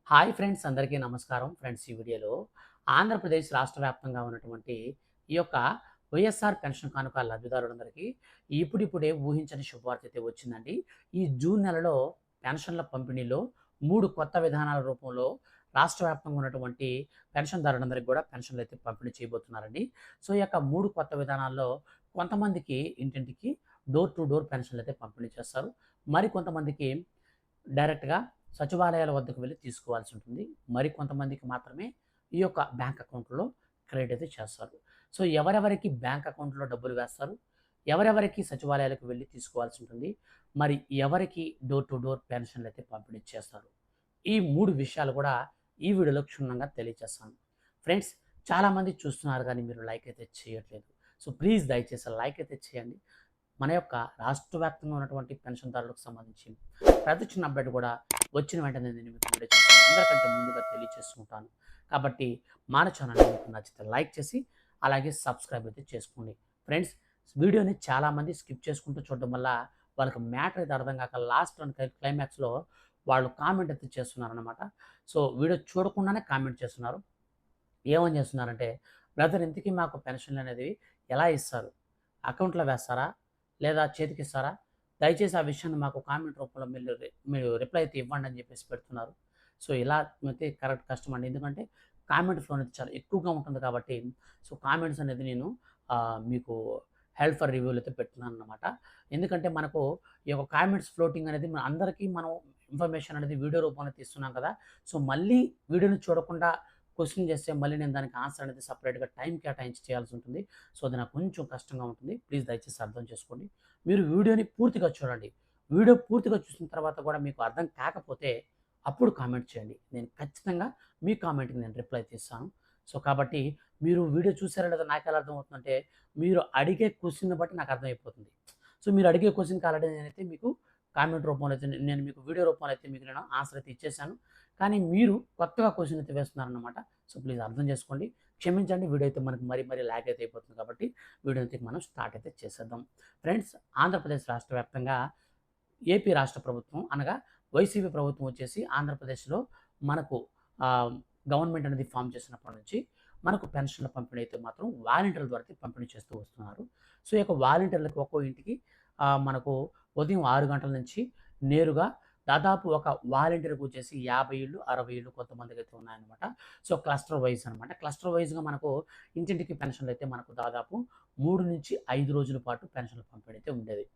Hi friends, అందరికీ నమస్కారం. Friends, ఈ వీడియోలో ఆంధ్రప్రదేశ్ రాష్ట్ర వ్యాప్తంగా ఉన్నటువంటి ఈ యొక్క వైఎస్ఆర్ పెన్షన్ కానుక లబ్ధిదారులందరికీ ఇప్పుడిప్పుడే ఊహించని శుభవార్త అయితే వచ్చిందండి. ఈ జూన్ నెలలో పెన్షన్ల పంపిణీలో 3 కొత్త విధానాల రూపంలో రాష్ట్ర వ్యాప్తంగా ఉన్నటువంటి పెన్షన్దారులందరికీ కూడా పెన్షన్లు అయితే పంపిణీ చేయబోతున్నారండి. సో ఈ యొక్క 3 కొత్త విధానాల్లో కొంతమందికి ఇంటింటికి డోర్ టు డోర్ పెన్షన్లు అయితే పంపిణీ చేస్తారు. మరి కొంతమందికి డైరెక్ట్‌గా సచివాలయాల వద్దకు వెళ్లి తీసుకోవాల్సి ఉంటుంది. మరి కొంతమందికి మాత్రమే ఈ యొక్క బ్యాంక్ అకౌంట్‌లో క్రెడిట్ అయితే చేస్తారు. సో ఎవరెవరికి బ్యాంక్ అకౌంట్‌లో డబ్బులు వేస్తారు? ఎవరెవరికి సచివాలయాలకు వెళ్లి తీసుకోవాల్సి ఉంటుంది? మరి ఎవరికి డోర్ టు డోర్ పెన్షన్లు అయితే పంపిణీ చేస్తారు? ఈ 3 విషయాలు కూడా ఈ వీడియోలో క్షుణ్ణంగా తెలియజేస్తాను. ఫ్రెండ్స్, చాలామంది చూస్తున్నారు కానీ మీరు లైక్ అయితే చేయట్లేదు. సో ప్లీజ్ దయచేసి లైక్ అయితే చేయండి. మన యొక్క రాష్ట్ర వ్యాప్తంగా ఉన్నటువంటి పెన్షన్దారులకు సంబంధించి ప్రతి చిన్న అప్డేట్ కూడా వచ్చిన వెంటనే నేను మీకు వీడియో చేస్తాను. అందరికంటే ముందుగా తెలియచేసుకుంటాను. కాబట్టి మన ఛానల్ మీకు నచ్చితే లైక్ చేసి అలాగే సబ్స్క్రైబ్ అయితే చేసుకోండి. ఫ్రెండ్స్, వీడియోని చాలామంది స్కిప్ చేసుకుంటూ చూడడం వల్ల వాళ్ళకి మ్యాటర్ అయితే అర్థం కాక లాస్ట్ క్లైమాక్స్లో వాళ్ళు కామెంట్ అయితే చేస్తున్నారనమాట. సో వీడియో చూడకుండానే కామెంట్ చేస్తున్నారు. ఏమని చేస్తున్నారంటే, బ్రదర్ ఇంతకీ మాకు పెన్షన్లు అనేది ఎలా ఇస్తారు? అకౌంట్లో వేస్తారా? లేదా చేతికిస్తారా? దయచేసి ఆ విషయాన్ని మాకు కామెంట్ రూపంలో మీరు రిప్లై అయితే ఇవ్వండి అని చెప్పేసి పెడుతున్నారు. సో ఇలా అయితే కరెక్ట్ కష్టం అండి. ఎందుకంటే కామెంట్ ఫ్లో అనేది చాలా ఎక్కువగా ఉంటుంది కాబట్టి సో కామెంట్స్ అనేది నేను మీకు హెల్ప్ ఫర్ రివ్యూలు అయితే పెడుతున్నానన్నమాట. ఎందుకంటే మనకు ఈ యొక్క కామెంట్స్ ఫ్లోటింగ్ అనేది అందరికీ మనం ఇన్ఫర్మేషన్ అనేది వీడియో రూపంలో తీస్తున్నాం కదా! సో మళ్ళీ వీడియోని చూడకుండా క్వెషన్ చేస్తే మళ్ళీ నేను దానికి ఆన్సర్ అనేది సెపరేట్‌గా టైం కేటాయించి చేయాల్సి ఉంటుంది. సో అది నాకు కొంచెం కష్టంగా ఉంటుంది. ప్లీజ్ దయచేసి అర్థం చేసుకోండి. మీరు వీడియోని పూర్తిగా చూడండి. వీడియో పూర్తిగా చూసిన తర్వాత కూడా మీకు అర్థం కాకపోతే అప్పుడు కామెంట్ చేయండి. నేను ఖచ్చితంగా మీ కామెంట్‌కి నేను రిప్లై అయితే ఇస్తాను. సో కాబట్టి మీరు వీడియో చూసారో లేదో నాకెలా అర్థమవుతుందంటే, మీరు అడిగే క్వెషన్‌ని బట్టి నాకు అర్థమైపోతుంది. సో మీరు అడిగే క్వెషన్‌కి ఆల్రెడీ నేనైతే మీకు కామెంట్ రూపంలో అయితే నేను మీకు వీడియో రూపంలో అయితే మీకు నేను ఆన్సర్ అయితే ఇచ్చేసాను. కానీ మీరు కొత్తగా క్వెషన్ అయితే వేస్తున్నారన్నమాట. సో ప్లీజ్ అర్థం చేసుకోండి. క్షమించండి, వీడియో అయితే మనకు మరీ లాగ్ అయితే అయిపోతుంది కాబట్టి వీడియో అయితే మనం స్టార్ట్ అయితే చేసేద్దాం. ఫ్రెండ్స్, ఆంధ్రప్రదేశ్ రాష్ట్ర వ్యాప్తంగా ఏపీ రాష్ట్ర ప్రభుత్వం అనగా వైసీపీ ప్రభుత్వం వచ్చేసి ఆంధ్రప్రదేశ్‌లో మనకు గవర్నమెంట్ అనేది ఫార్మ్ చేసినప్పటి నుంచి మనకు పెన్షన్ల పంపిణీ అయితే మాత్రం వాలంటీర్ల ద్వారా పంపిణీ చేస్తూ వస్తున్నారు. సో ఈ యొక్క వాలంటీర్లకు ఒక్కో ఇంటికి మనకు ఉదయం 6 గంటల నుంచి నేరుగా దాదాపు ఒక వాలంటీర్‌కి వచ్చేసి 50 ఇళ్ళు, 60 ఇళ్ళు కొంతమందికైతే ఉన్నాయన్నమాట. సో క్లస్టర్ వైస్ అనమాట. క్లస్టర్ వైస్‌గా మనకు ఇంటింటికి పెన్షన్లు అయితే మనకు దాదాపు 3-5 రోజుల పాటు పెన్షన్ల పంపిణీ అయితే ఉండేది.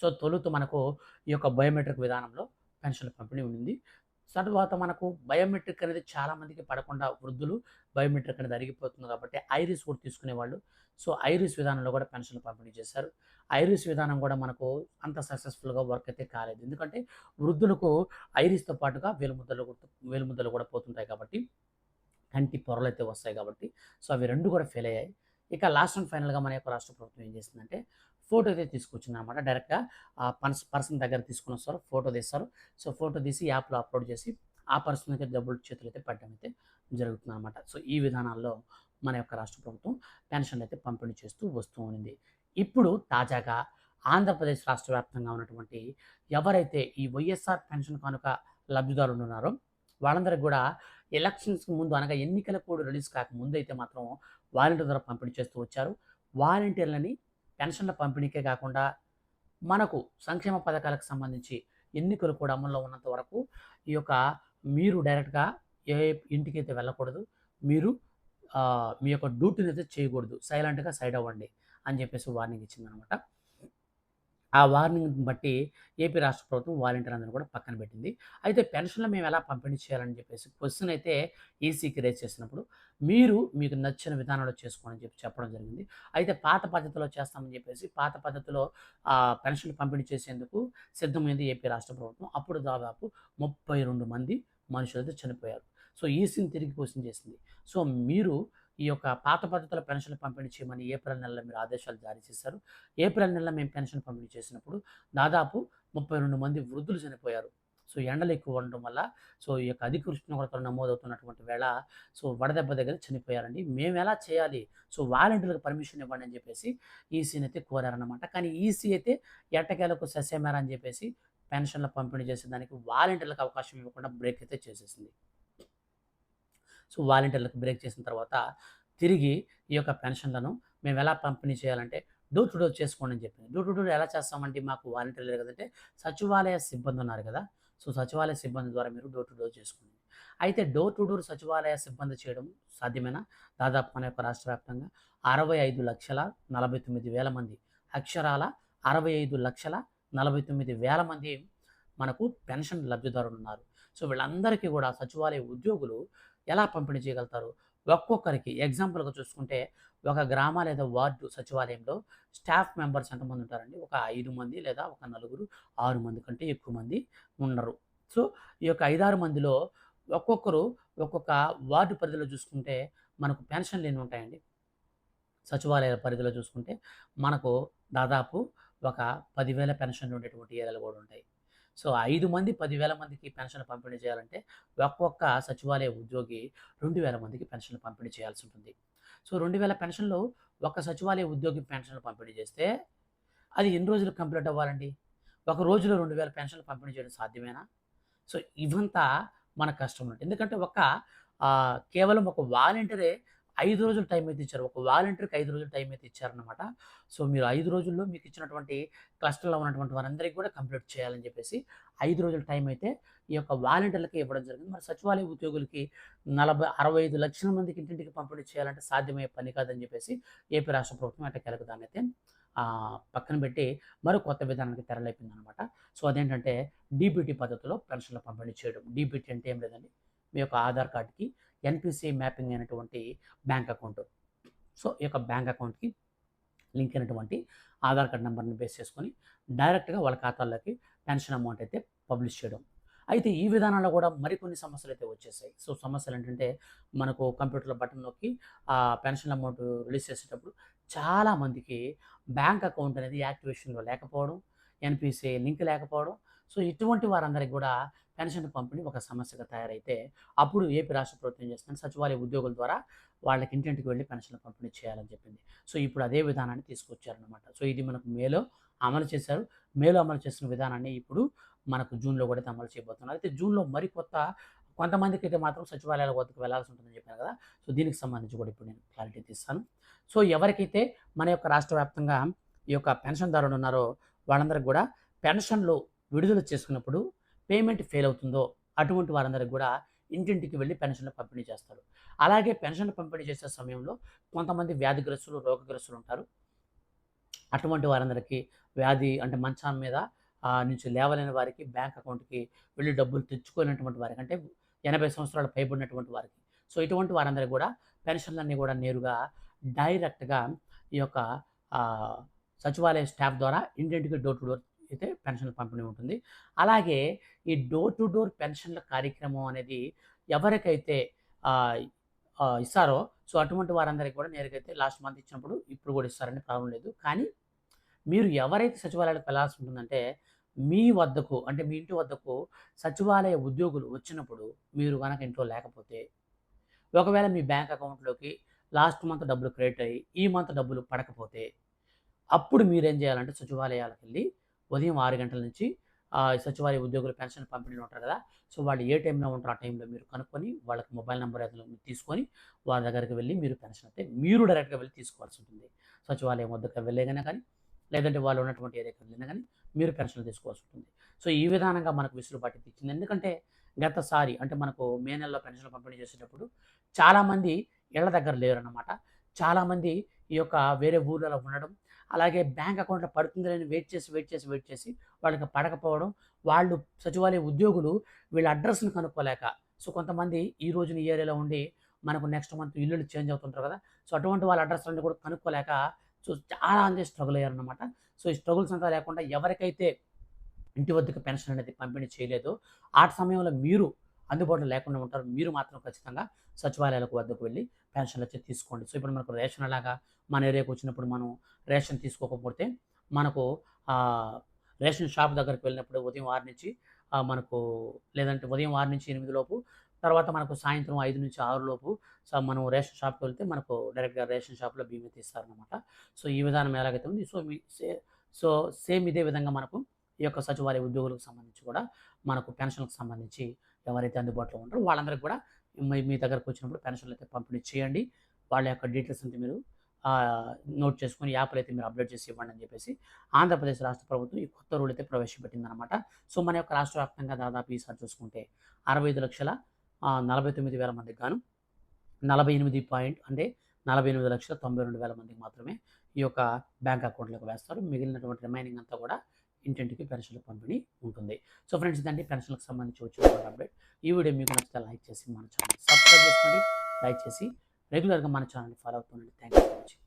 సో తొలుత మనకు ఈ యొక్క బయోమెట్రిక్ విధానంలో పెన్షన్ల పంపిణీ ఉండింది. తరువాత మనకు బయోమెట్రిక్ అనేది చాలామందికి పడకుండా వృద్ధులు బయోమెట్రిక్ అనేది అరిగిపోతుంది కాబట్టి ఐరిస్ కూడా తీసుకునేవాళ్ళు. సో ఐరిస్ విధానంలో కూడా పెన్షన్లు పంపిణీ చేశారు. ఐరిస్ విధానం కూడా మనకు అంత సక్సెస్‌ఫుల్‌గా వర్క్ అయితే కాలేదు. ఎందుకంటే వృద్ధులకు ఐరిస్‌తో పాటుగా వేలిముద్దలు కూడా పోతుంటాయి కాబట్టి కంటి పొరలైతే వస్తాయి కాబట్టి సో అవి 2 కూడా ఫెయిల్ అయ్యాయి. ఇక లాస్ట్ అండ్ ఫైనల్‌గా మన యొక్క రాష్ట్ర ప్రభుత్వం ఏం చేసిందంటే ఫోటో అయితే తీసుకొచ్చిందనమాట. డైరెక్ట్‌గా పర్సన్ దగ్గర తీసుకొనొస్తారు. ఫోటో తీస్తారు. సో ఫోటో తీసి యాప్‌లో అప్‌లోడ్ చేసి ఆ పర్సన్‌కి డబ్బులు చేతులైతే పెట్టడం అయితే జరుగుతుందనమాట. సో ఈ విధానాల్లో మన యొక్క రాష్ట్ర ప్రభుత్వం పెన్షన్లు అయితే పంపిణీ చేస్తూ వస్తూ ఉంది. ఇప్పుడు తాజాగా ఆంధ్రప్రదేశ్ రాష్ట్ర వ్యాప్తంగా ఉన్నటువంటి ఎవరైతే ఈ వైఎస్ఆర్ పెన్షన్ కానుక లబ్ధిదారులు ఉన్నారో వాళ్ళందరికి కూడా ఎలక్షన్స్‌కి ముందు అనగా ఎన్నికల కోడ్ రిలీజ్ కాకముందు అయితే మాత్రం వాలంటీర్ ద్వారా పంపిణీ చేస్తూ వచ్చారు. వాలంటీర్‌లని పెన్షన్ల పంపిణీకే కాకుండా మనకు సంక్షేమ పథకాలకు సంబంధించి ఎన్నికలు కూడా అమల్లో ఉన్నంత వరకు ఈ యొక్క మీరు డైరెక్ట్‌గా ఏ ఇంటికైతే వెళ్ళకూడదు. మీరు మీ యొక్క డ్యూటీని అయితే చేయకూడదు. సైలెంట్‌గా సైడ్ అవ్వండి అని చెప్పేసి వార్నింగ్ ఇచ్చిందనమాట. ఆ వార్నింగ్‌ని బట్టి ఏపీ రాష్ట్ర ప్రభుత్వం వాలంటీర్లందరిని కూడా పక్కన పెట్టింది. అయితే పెన్షన్‌లు మేము ఎలా పంపిణీ చేయాలని చెప్పేసి క్వెషన్ అయితే ఈసీకి రైజ్ చేసినప్పుడు, మీరు మీకు నచ్చిన విధానంలో చేసుకోండి అని చెప్పి చెప్పడం జరిగింది. అయితే పాత పద్ధతిలో చేస్తామని చెప్పేసి పాత పద్ధతిలో పెన్షన్‌లు పంపిణీ చేసేందుకు సిద్ధమైంది ఏపీ రాష్ట్ర ప్రభుత్వం. అప్పుడు దాదాపు 32 మంది మనుషులైతే చనిపోయారు. సో ఈసీని తిరిగి క్వెషన్ చేసింది. సో మీరు ఈ యొక్క పాత పద్ధతిలో పెన్షన్‌లు పంపిణీ చేయమని ఏప్రిల్ నెలలో మీరు ఆదేశాలు జారీ చేశారు. ఏప్రిల్ నెలలో మేము పెన్షన్ పంపిణీ చేసినప్పుడు దాదాపు 32 మంది వృద్ధులు చనిపోయారు. సో ఎండలు ఎక్కువ ఉండడం వల్ల సో ఈ యొక్క అధిక ఉష్ణోగ్రతలు నమోదవుతున్నటువంటి వేళ సో వడదెబ్బ దగ్గర చనిపోయారండి. మేమెలా చేయాలి? సో వాలంటీర్‌లకు పర్మిషన్ ఇవ్వండి అని చెప్పేసి ఈసీని అయితే కోరారన్నమాట. కానీ ఈసీ అయితే ఎట్టకేలకు ససేమిరా అని చెప్పేసి పెన్షన్‌ల పంపిణీ చేసేదానికి వాలంటీర్‌లకు అవకాశం ఇవ్వకుండా బ్రేక్ అయితే చేసేసింది. సో వాలంటీర్లకు బ్రేక్ చేసిన తర్వాత తిరిగి ఈ యొక్క పెన్షన్లను మేము ఎలా పంపిణీ చేయాలంటే డోర్ టు డోర్ చేసుకోండి అని చెప్పింది. డోర్ టు డోర్ ఎలా చేస్తామంటే మాకు వాలంటీర్ లేరు కదంటే సచివాలయ సిబ్బంది ఉన్నారు కదా! సో సచివాలయ సిబ్బంది ద్వారా మీరు డోర్ టు డోర్ చేసుకోండి. అయితే డోర్ టు డోర్ సచివాలయ సిబ్బంది చేయడం సాధ్యమేనా? దాదాపు మన యొక్క రాష్ట్ర వ్యాప్తంగా 65,49,000 మంది, అక్షరాల 65,49,000 మంది మనకు పెన్షన్ లబ్ధిదారులు ఉన్నారు. సో వీళ్ళందరికీ కూడా సచివాలయ ఉద్యోగులు ఎలా పంపిణీ చేయగలుగుతారు? ఒక్కొక్కరికి ఎగ్జాంపుల్‌గా చూసుకుంటే ఒక గ్రామ లేదా వార్డు సచివాలయంలో స్టాఫ్ మెంబర్స్ ఎంతమంది ఉంటారండి? ఒక 5 మంది లేదా ఒక నలుగురు, 6 మంది కంటే ఎక్కువ మంది ఉండరు. సో ఈ యొక్క 5, 6 మందిలో ఒక్కొక్కరు ఒక్కొక్క వార్డు పరిధిలో చూసుకుంటే మనకు పెన్షన్‌లు ఎన్ని ఉంటాయండి? సచివాలయాల పరిధిలో చూసుకుంటే మనకు దాదాపు ఒక 10,000 పెన్షన్లు ఉండేటువంటి ఏరియాలు కూడా ఉంటాయి. సో 5 మంది 10,000 మందికి పెన్షన్లు పంపిణీ చేయాలంటే ఒక్కొక్క సచివాలయ ఉద్యోగి 2,000 మందికి పెన్షన్లు పంపిణీ చేయాల్సి ఉంటుంది. సో 2,000 పెన్షన్లు ఒక సచివాలయ ఉద్యోగి పెన్షన్లు పంపిణీ చేస్తే అది ఎన్ని రోజులు కంప్లీట్ అవ్వాలండి? ఒక రోజులో 2,000 పెన్షన్లు పంపిణీ చేయడం సాధ్యమేనా? సో ఇవంతా మన కష్టం ఉన్నట్టు. ఎందుకంటే కేవలం ఒక వాలంటీరే 5 రోజులు టైం అయితే ఇచ్చారు. ఒక వాలంటీర్‌కి 5 రోజులు టైం అయితే ఇచ్చారన్నమాట. సో మీరు 5 రోజుల్లో మీకు ఇచ్చినటువంటి క్లస్టర్‌లో ఉన్నటువంటి వారందరికీ కూడా కంప్లీట్ చేయాలని చెప్పేసి 5 రోజుల టైం అయితే ఈ యొక్క వాలంటీర్‌లకి ఇవ్వడం జరిగింది. మరి సచివాలయ ఉద్యోగులకి 65 లక్షల మందికి ఇంటింటికి పంపిణీ చేయాలంటే సాధ్యమయ్యే పని కాదని చెప్పేసి ఏపీ రాష్ట్ర ప్రభుత్వం ఎట్టకేలకు దాన్నైతే పక్కన పెట్టి మరో కొత్త విధానానికి తెరలేపిందనమాట. సో అదేంటంటే డీబీటీ పద్ధతిలో పెన్షన్ల పంపిణీ చేయడం. డీబీటీ అంటే ఏం లేదండి, మీ యొక్క ఆధార్ కార్డ్‌కి ఎన్‌పీసీఐ మ్యాపింగ్ అయినటువంటి బ్యాంక్ అకౌంట్. సో ఈ యొక్క బ్యాంక్ అకౌంట్‌కి లింక్ అయినటువంటి ఆధార్ కార్డ్ నెంబర్‌ని బేస్ చేసుకొని డైరెక్ట్‌గా వాళ్ళ ఖాతాల్లోకి పెన్షన్ అమౌంట్ అయితే పబ్లిష్ చేయడం. అయితే ఈ విధానంలో కూడా మరికొన్ని సమస్యలైతే వచ్చేసాయి. సో సమస్యలేంటంటే మనకు కంప్యూటర్‌లో బటన్ నొక్కి పెన్షన్ అమౌంట్ రిలీజ్ చేసేటప్పుడు చాలామందికి బ్యాంక్ అకౌంట్ అనేది యాక్టివేషన్‌లో లేకపోవడం, ఎన్‌పీసీఐ లింక్ లేకపోవడం. సో ఇటువంటి వారందరికి కూడా పెన్షన్ పంపిణీ ఒక సమస్యగా తయారైతే అప్పుడు ఏపీ రాష్ట్ర ప్రభుత్వం ఏం చేస్తుందంటే సచివాలయ ఉద్యోగుల ద్వారా వాళ్ళకి ఇంటింటికి వెళ్లి పెన్షన్‌లు పంపిణీ చేయాలని చెప్పింది. సో ఇప్పుడు అదే విధానాన్ని తీసుకొచ్చారనమాట. సో ఇది మనకు మేలో అమలు చేశారు. మేలో అమలు చేసిన విధానాన్ని ఇప్పుడు మనకు జూన్‌లో కూడా అయితే అమలు చేయబోతున్నారు. అయితే జూన్‌లో కొంతమందికైతే మాత్రం సచివాలయాల వద్దకు వెళ్ళాల్సి ఉంటుందని చెప్పాను కదా! సో దీనికి సంబంధించి కూడా ఇప్పుడు నేను క్లారిటీ తీస్తాను. సో ఎవరికైతే మన యొక్క రాష్ట్ర వ్యాప్తంగా ఈ యొక్క పెన్షన్‌దారులు ఉన్నారో వాళ్ళందరికి కూడా పెన్షన్‌లు విడుదల చేసుకున్నప్పుడు పేమెంట్ ఫెయిల్ అవుతుందో అటువంటి వారందరికి కూడా ఇంటింటికి వెళ్లి పెన్షన్‌లు పంపిణీ చేస్తారు. అలాగే పెన్షన్‌లు పంపిణీ చేసే సమయంలో కొంతమంది వ్యాధిగ్రస్తులు, రోగగ్రస్తులు ఉంటారు. అటువంటి వారందరికీ వ్యాధి అంటే మంచం మీద నుంచి లేవలేని వారికి బ్యాంక్ అకౌంట్‌కి వెళ్లి డబ్బులు తెచ్చుకోలేనటువంటి వారికి అంటే 80 సంవత్సరాలు పైబడినటువంటి వారికి. సో ఇటువంటి వారందరికి కూడా పెన్షన్‌లన్నీ కూడా నేరుగా డైరెక్ట్‌గా ఈ యొక్క ఆహ్, సచివాలయ స్టాఫ్ ద్వారా ఇంటింటికి డోర్ టు డోర్ అయితే పెన్షన్‌ల పంపిణీ ఉంటుంది. అలాగే ఈ డోర్ టు డోర్ పెన్షన్‌ల కార్యక్రమం అనేది ఎవరికైతే ఆహ్, ఇస్తారో సో అటువంటి వారందరికి కూడా నేరుగా అయితే లాస్ట్ మంత్ ఇచ్చినప్పుడు ఇప్పుడు కూడా ఇస్తారండి, ప్రాబ్లమ్ లేదు. కానీ మీరు ఎవరైతే సచివాలయాలకు వెళ్ళాల్సి ఉంటుందంటే మీ వద్దకు అంటే మీ ఇంటి వద్దకు సచివాలయ ఉద్యోగులు వచ్చినప్పుడు మీరు గనక ఇంట్లో లేకపోతే ఒకవేళ మీ బ్యాంక్ అకౌంట్‌లోకి లాస్ట్ మంత్ డబ్బులు క్రెడిట్ అయ్యి ఈ మంత్ డబ్బులు పడకపోతే అప్పుడు మీరేం చేయాలంటే సచివాలయాలకెళ్ళి ఉదయం 6 గంటల నుంచి సచివాలయ ఉద్యోగులు పెన్షన్ పంపిణీలో ఉంటారు కదా! సో వాళ్ళు ఏ టైంలో ఉంటారో ఆ టైంలో మీరు కనుక్కొని వాళ్ళకి మొబైల్ నంబర్ ఏదైనా తీసుకొని వాళ్ళ దగ్గరికి వెళ్లి మీరు పెన్షన్ అయితే మీరు డైరెక్ట్‌గా వెళ్లి తీసుకోవాల్సి ఉంటుంది. సచివాలయం వద్దకు వెళ్ళేగైనా కానీ లేదంటే వాళ్ళు ఉన్నటువంటి ఏరియాకి వెళ్ళినా కానీ మీరు పెన్షన్‌లు తీసుకోవాల్సి ఉంటుంది. సో ఈ విధానంగా మనకు వెసులుబాటు ఇచ్చింది. ఎందుకంటే గతసారి అంటే మనకు మే నెలలో పెన్షన్‌లు పంపిణీ చేసేటప్పుడు చాలామంది ఇళ్ల దగ్గర లేరన్నమాట. చాలామంది ఈ యొక్క వేరే ఊర్లలో ఉండడం, అలాగే బ్యాంక్ అకౌంట్‌లో పడుతుందని వెయిట్ చేసి వాళ్ళకి పడకపోవడం, వాళ్ళు సచివాలయ ఉద్యోగులు వీళ్ళ అడ్రెస్‌ని కనుక్కోలేక సో కొంతమంది ఈ రోజున ఈ ఏరియాలో ఉండి మనకు నెక్స్ట్ మంత్ ఇల్లులు చేంజ్ అవుతుంటారు కదా! సో అటువంటి వాళ్ళ అడ్రెస్‌లన్నీ కూడా కనుక్కోలేక సో చాలా అంటే స్ట్రగుల్ అయ్యారన్నమాట. సో ఈ స్ట్రగుల్స్ అంతా లేకుండా ఎవరికైతే ఇంటి వద్దకు పెన్షన్ అనేది పంపిణీ చేయలేదో ఆ సమయంలో మీరు అందుబాటులో లేకుండా ఉంటారు. మీరు మాత్రం ఖచ్చితంగా సచివాలయాలకు వద్దకు వెళ్లి పెన్షన్లు వచ్చి తీసుకోండి. సో ఇప్పుడు మనకు రేషన్ అలాగా మన ఏరియాకి వచ్చినప్పుడు మనం రేషన్ తీసుకోకపోతే మనకు రేషన్ షాప్ దగ్గరికి వెళ్ళినప్పుడు ఉదయం 6 నుంచి మనకు లేదంటే ఉదయం 6 నుంచి 8 లోపు తర్వాత మనకు సాయంత్రం 5 నుంచి 6 లోపు సో మనం రేషన్ షాప్‌కి వెళ్తే మనకు డైరెక్ట్‌గా రేషన్ షాప్‌లో బియ్యం అయితే ఇస్తారనమాట. సో ఈ విధానం ఎలాగైతే ఉంది సో సేమ్ ఇదే విధంగా మనకు ఈ యొక్క సచివాలయ ఉద్యోగులకు సంబంధించి కూడా మనకు పెన్షన్‌లకు సంబంధించి ఎవరైతే అందుబాటులో ఉంటారో వాళ్ళందరికీ కూడా మీ దగ్గరకు వచ్చినప్పుడు పెన్షన్లు అయితే పంపిణీ చేయండి. వాళ్ళ యొక్క డీటెయిల్స్ అంతా మీరు నోట్ చేసుకొని యాప్‌లో అయితే మీరు అప్‌డేట్ చేసి ఇవ్వండి అని చెప్పేసి ఆంధ్రప్రదేశ్ రాష్ట్ర ప్రభుత్వం ఈ కొత్త రూల్ అయితే ప్రవేశపెట్టిందనమాట. సో, మన యొక్క రాష్ట్ర వ్యాప్తంగా దాదాపు ఈసారి చూసుకుంటే 65,49,000 మందికి గాను 48 పాయింట్ అంటే 48,92,000 మందికి మాత్రమే ఈ యొక్క బ్యాంక్ అకౌంట్‌లోకి వేస్తారు. మిగిలినటువంటి రిమైనింగ్ అంతా కూడా ఇంటింటికి పెన్షన్‌ల పంపిణీ ఉంటుంది. సో, ఫ్రెండ్స్ ఇదండి పెన్షన్‌లకు సంబంధించి వచ్చినటువంటి అప్డేట్. ఈ వీడియో మీకు నచ్చితే లైక్ చేసి మన ఛానెల్‌ని సబ్స్క్రైబ్ చేసుకోండి. లైక్ చేసి రెగ్యులర్‌గా మన ఛానెల్‌ని ఫాలో అవుతుండండి. Thank you for watching.